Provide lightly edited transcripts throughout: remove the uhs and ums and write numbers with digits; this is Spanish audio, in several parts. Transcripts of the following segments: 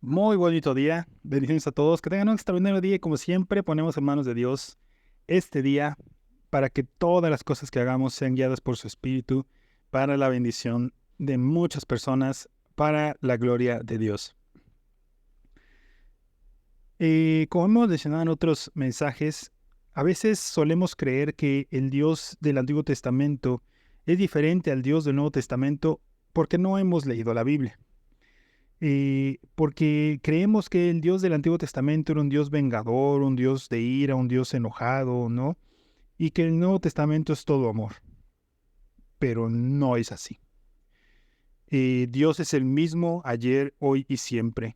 Muy bonito día, bendiciones a todos, que tengan un extraordinario día y como siempre ponemos en manos de Dios este día para que todas las cosas que hagamos sean guiadas por su Espíritu para la bendición de muchas personas, para la gloria de Dios. Como hemos mencionado en otros mensajes, a veces solemos creer que el Dios del Antiguo Testamento es diferente al Dios del Nuevo Testamento porque no hemos leído la Biblia. Porque creemos que el Dios del Antiguo Testamento era un Dios vengador, un Dios de ira, un Dios enojado, ¿no? Y que el Nuevo Testamento es todo amor, pero no es así. Dios es el mismo ayer, hoy y siempre.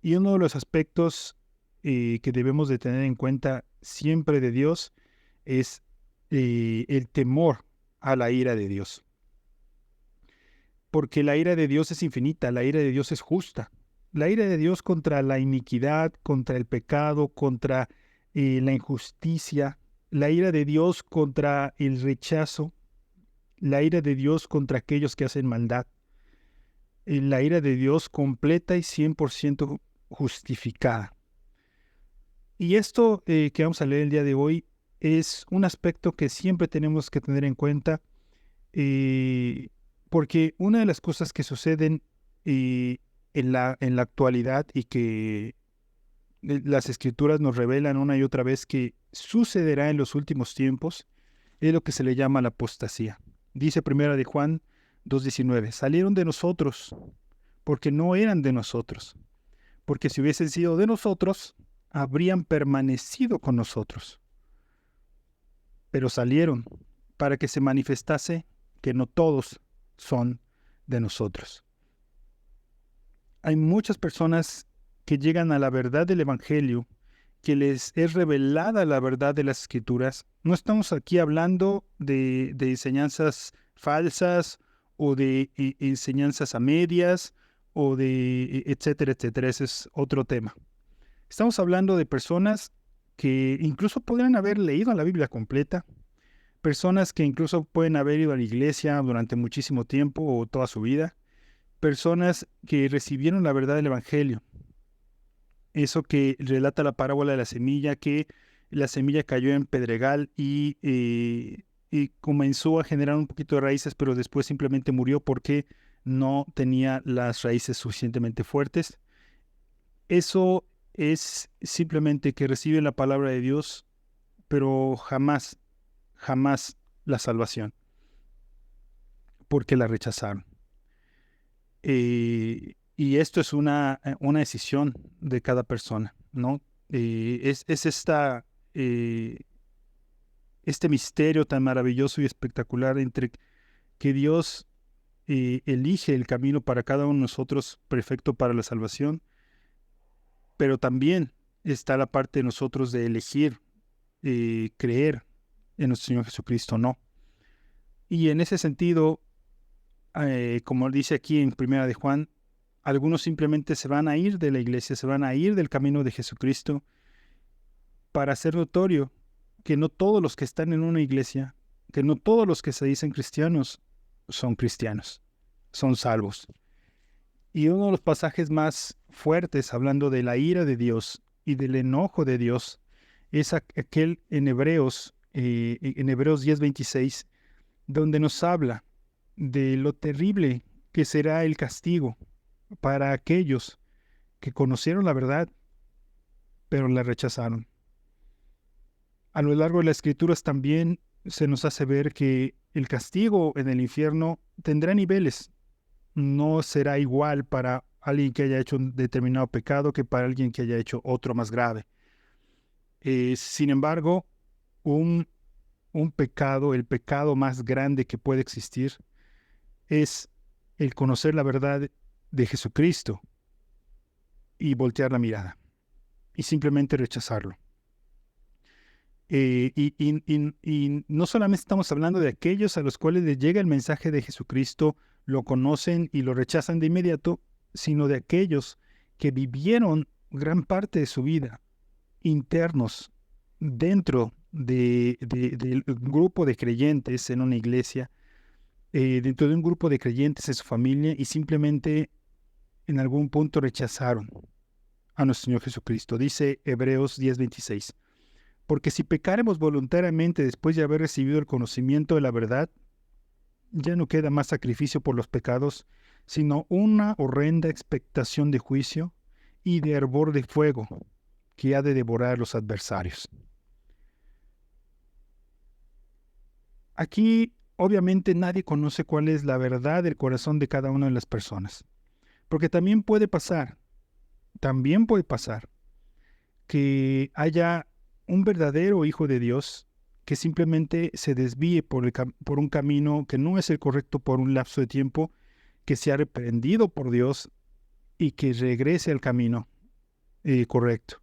Y uno de los aspectos que debemos de tener en cuenta siempre de Dios es el temor a la ira de Dios. Porque la ira de Dios es infinita, la ira de Dios es justa. La ira de Dios contra la iniquidad, contra el pecado, contra la injusticia, la ira de Dios contra el rechazo, la ira de Dios contra aquellos que hacen maldad, la ira de Dios completa y 100% justificada. Y esto que vamos a leer el día de hoy es un aspecto que siempre tenemos que tener en cuenta, eh, porque una de las cosas que suceden en la actualidad y que las escrituras nos revelan una y otra vez que sucederá en los últimos tiempos es lo que se le llama la apostasía. Dice Primera de Juan 2:19, salieron de nosotros porque no eran de nosotros, porque si hubiesen sido de nosotros, habrían permanecido con nosotros, pero salieron para que se manifestase que no todos son de nosotros. Hay muchas personas que llegan a la verdad del Evangelio, que les es revelada la verdad de las Escrituras. No estamos aquí hablando de enseñanzas falsas o de enseñanzas a medias o de etcétera, etcétera. Ese es otro tema. Estamos hablando de personas que incluso podrían haber leído la Biblia completa, personas que incluso pueden haber ido a la iglesia durante muchísimo tiempo o toda su vida, personas que recibieron la verdad del Evangelio. Eso que relata la parábola de la semilla, que la semilla cayó en pedregal y comenzó a generar un poquito de raíces, pero después simplemente murió porque no tenía las raíces suficientemente fuertes. Eso es simplemente que reciben la palabra de Dios, pero jamás, jamás la salvación, porque la rechazaron. Y esto es una decisión de cada persona, ¿no? Es eh, este misterio tan maravilloso y espectacular entre que Dios elige el camino para cada uno de nosotros perfecto para la salvación, pero también está la parte de nosotros de elegir creer en nuestro Señor Jesucristo, no. Y en ese sentido, como dice aquí en Primera de Juan, algunos simplemente se van a ir de la iglesia, se van a ir del camino de Jesucristo para hacer notorio que no todos los que están en una iglesia, que no todos los que se dicen cristianos son cristianos, son salvos. Y uno de los pasajes más fuertes hablando de la ira de Dios y del enojo de Dios es aquel en Hebreos 10:26, donde nos habla de lo terrible que será el castigo para aquellos que conocieron la verdad, pero la rechazaron. A lo largo de las Escrituras también se nos hace ver que el castigo en el infierno tendrá niveles. No será igual para alguien que haya hecho un determinado pecado que para alguien que haya hecho otro más grave. Sin embargo, un, un pecado, el pecado más grande que puede existir, es el conocer la verdad de Jesucristo y voltear la mirada y simplemente rechazarlo. Y no solamente estamos hablando de aquellos a los cuales les llega el mensaje de Jesucristo, lo conocen y lo rechazan de inmediato, sino de aquellos que vivieron gran parte de su vida internos dentro del grupo de creyentes en una iglesia, dentro de un grupo de creyentes en su familia y simplemente en algún punto rechazaron. a nuestro Señor Jesucristo. Dice Hebreos 10:26. Porque si pecáremos voluntariamente después de haber recibido el conocimiento de la verdad, ya no queda más sacrificio por los pecados, sino una horrenda expectación de juicio y de hervor de fuego que ha de devorar a los adversarios. Aquí, obviamente, nadie conoce cuál es la verdad del corazón de cada una de las personas. Porque también puede pasar que haya un verdadero hijo de Dios que simplemente se desvíe por un camino que no es el correcto por un lapso de tiempo, que sea reprendido por Dios y que regrese al camino correcto.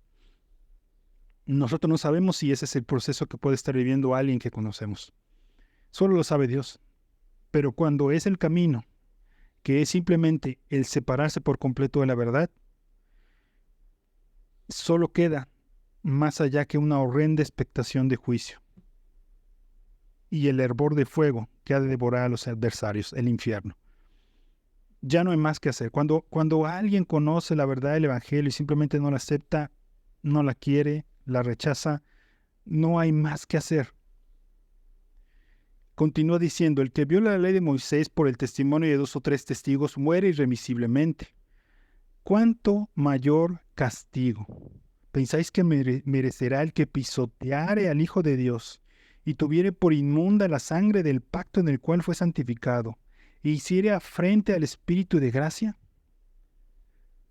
Nosotros no sabemos si ese es el proceso que puede estar viviendo alguien que conocemos. Solo lo sabe Dios. Pero cuando es el camino, que es simplemente el separarse por completo de la verdad, solo queda más allá que una horrenda expectación de juicio y el hervor de fuego que ha de devorar a los adversarios, el infierno. Ya no hay más que hacer. Cuando alguien conoce la verdad del Evangelio y simplemente no la acepta, no la quiere, la rechaza, no hay más que hacer. Continúa diciendo, el que viola la ley de Moisés por el testimonio de 2 o 3 testigos muere irremisiblemente. ¿Cuánto mayor castigo pensáis que merecerá el que pisoteare al Hijo de Dios y tuviere por inmunda la sangre del pacto en el cual fue santificado e hiciere afrente al Espíritu de gracia?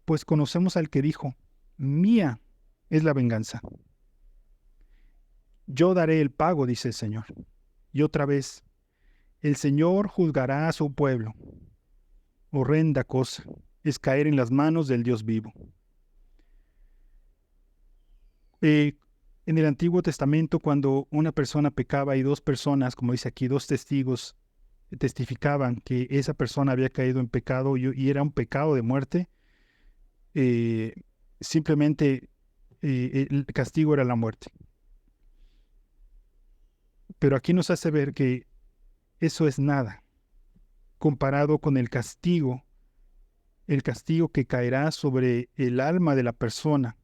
Pues conocemos al que dijo, mía es la venganza. Yo daré el pago, dice el Señor. Y otra vez, el Señor juzgará a su pueblo. Horrenda cosa es caer en las manos del Dios vivo. En el Antiguo Testamento, cuando una persona pecaba y 2 personas, como dice aquí, 2 testigos, testificaban que esa persona había caído en pecado y era un pecado de muerte, simplemente el castigo era la muerte. Pero aquí nos hace ver que eso es nada comparado con el castigo que caerá sobre el alma de la persona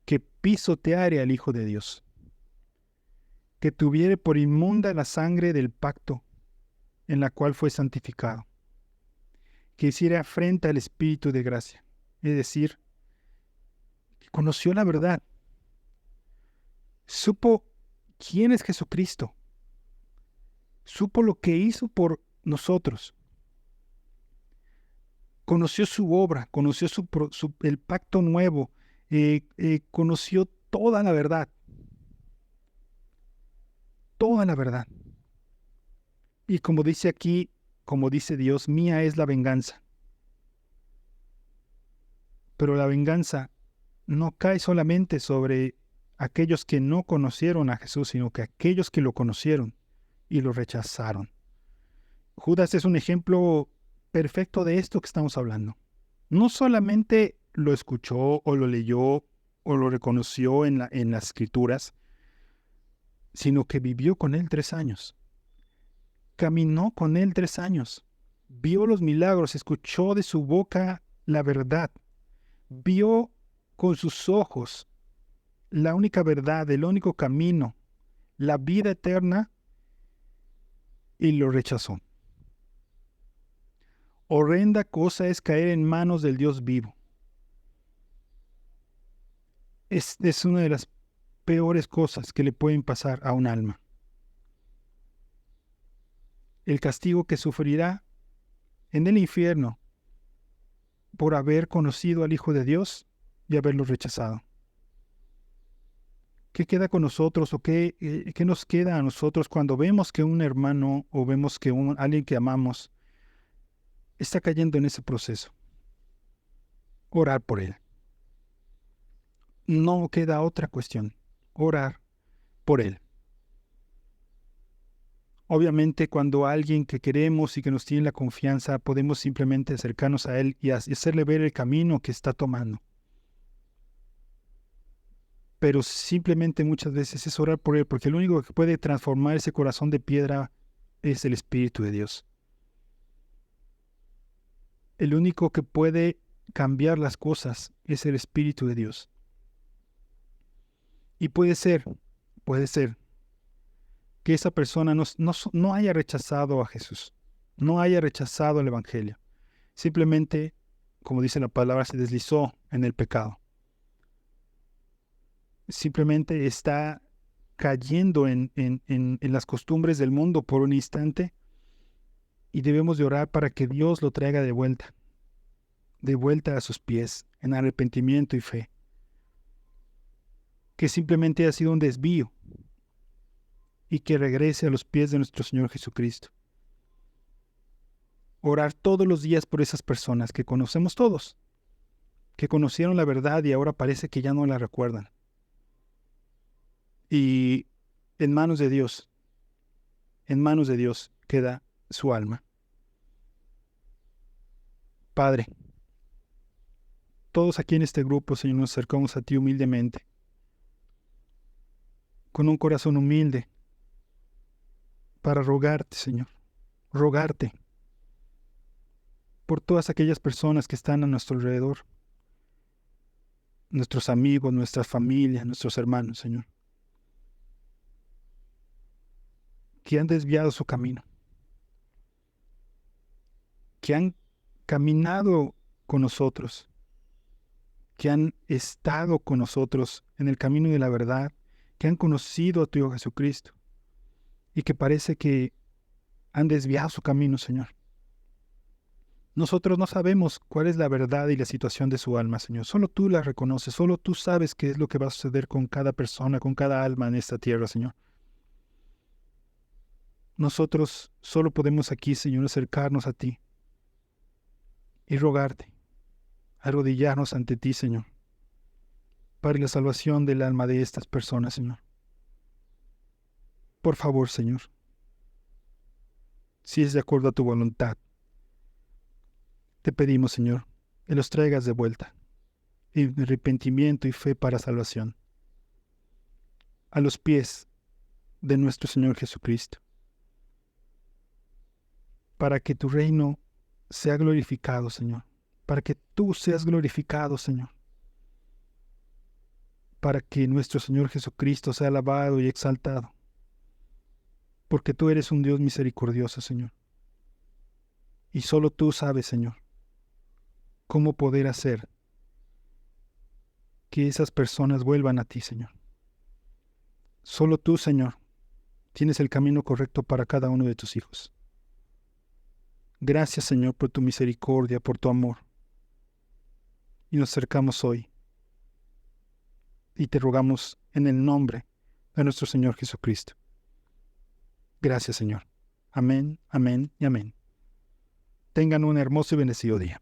que pisoteare al Hijo de Dios, que tuviere por inmunda la sangre del pacto en la cual fue santificado, que hiciera afrenta al Espíritu de gracia, es decir, que conoció la verdad, supo quién es Jesucristo, supo lo que hizo por nosotros, conoció su obra, conoció el pacto nuevo, conoció toda la verdad. Toda la verdad. Y como dice aquí, como dice Dios, mía es la venganza. Pero la venganza no cae solamente sobre aquellos que no conocieron a Jesús, sino que aquellos que lo conocieron y lo rechazaron. Judas es un ejemplo perfecto de esto que estamos hablando. No solamente lo escuchó o lo leyó o lo reconoció en las Escrituras, sino que vivió con él 3 años. Caminó con él 3 años. Vio los milagros, escuchó de su boca la verdad. Vio con sus ojos la única verdad, el único camino, la vida eterna, y lo rechazó. Horrenda cosa es caer en manos del Dios vivo. Es una de las peores cosas que le pueden pasar a un alma. El castigo que sufrirá en el infierno por haber conocido al Hijo de Dios y haberlo rechazado. ¿Qué queda con nosotros o qué nos queda a nosotros cuando vemos que un hermano o vemos que alguien que amamos está cayendo en ese proceso? Orar por él. No queda otra cuestión. Orar por él. Obviamente, cuando alguien que queremos y que nos tiene la confianza, podemos simplemente acercarnos a él y hacerle ver el camino que está tomando. Pero simplemente muchas veces es orar por él, porque el único que puede transformar ese corazón de piedra es el Espíritu de Dios. El único que puede cambiar las cosas es el Espíritu de Dios. Y puede ser que esa persona no haya rechazado a Jesús, no haya rechazado el Evangelio. Simplemente, como dice la palabra, se deslizó en el pecado. Simplemente está cayendo en las costumbres del mundo por un instante, y debemos de orar para que Dios lo traiga de vuelta a sus pies, en arrepentimiento y fe. Que simplemente ha sido un desvío y que regrese a los pies de nuestro Señor Jesucristo. Orar todos los días por esas personas que conocemos todos, que conocieron la verdad y ahora parece que ya no la recuerdan. Y en manos de Dios queda su alma. Padre, todos aquí en este grupo, Señor, nos acercamos a ti humildemente, con un corazón humilde, para rogarte, Señor, rogarte por todas aquellas personas que están a nuestro alrededor, nuestros amigos, nuestra familia, nuestros hermanos, Señor, que han desviado su camino, que han caminado con nosotros, que han estado con nosotros en el camino de la verdad, que han conocido a tu Hijo Jesucristo, y que parece que han desviado su camino, Señor. Nosotros no sabemos cuál es la verdad y la situación de su alma, Señor. Solo tú la reconoces, solo tú sabes qué es lo que va a suceder con cada persona, con cada alma en esta tierra, Señor. Nosotros solo podemos aquí, Señor, acercarnos a ti y rogarte, arrodillarnos ante ti, Señor, para la salvación del alma de estas personas, Señor. Por favor, Señor, si es de acuerdo a tu voluntad, te pedimos, Señor, que los traigas de vuelta, en arrepentimiento y fe para salvación, a los pies de nuestro Señor Jesucristo, para que tu reino sea glorificado, Señor, para que tú seas glorificado, Señor, para que nuestro Señor Jesucristo sea alabado y exaltado, porque tú eres un Dios misericordioso, Señor, y solo tú sabes, Señor, cómo poder hacer que esas personas vuelvan a ti, Señor. Solo tú, Señor, tienes el camino correcto para cada uno de tus hijos. Gracias, Señor, por tu misericordia, por tu amor. Y nos acercamos hoy y te rogamos en el nombre de nuestro Señor Jesucristo. Gracias, Señor. Amén, amén y amén. Tengan un hermoso y bendecido día.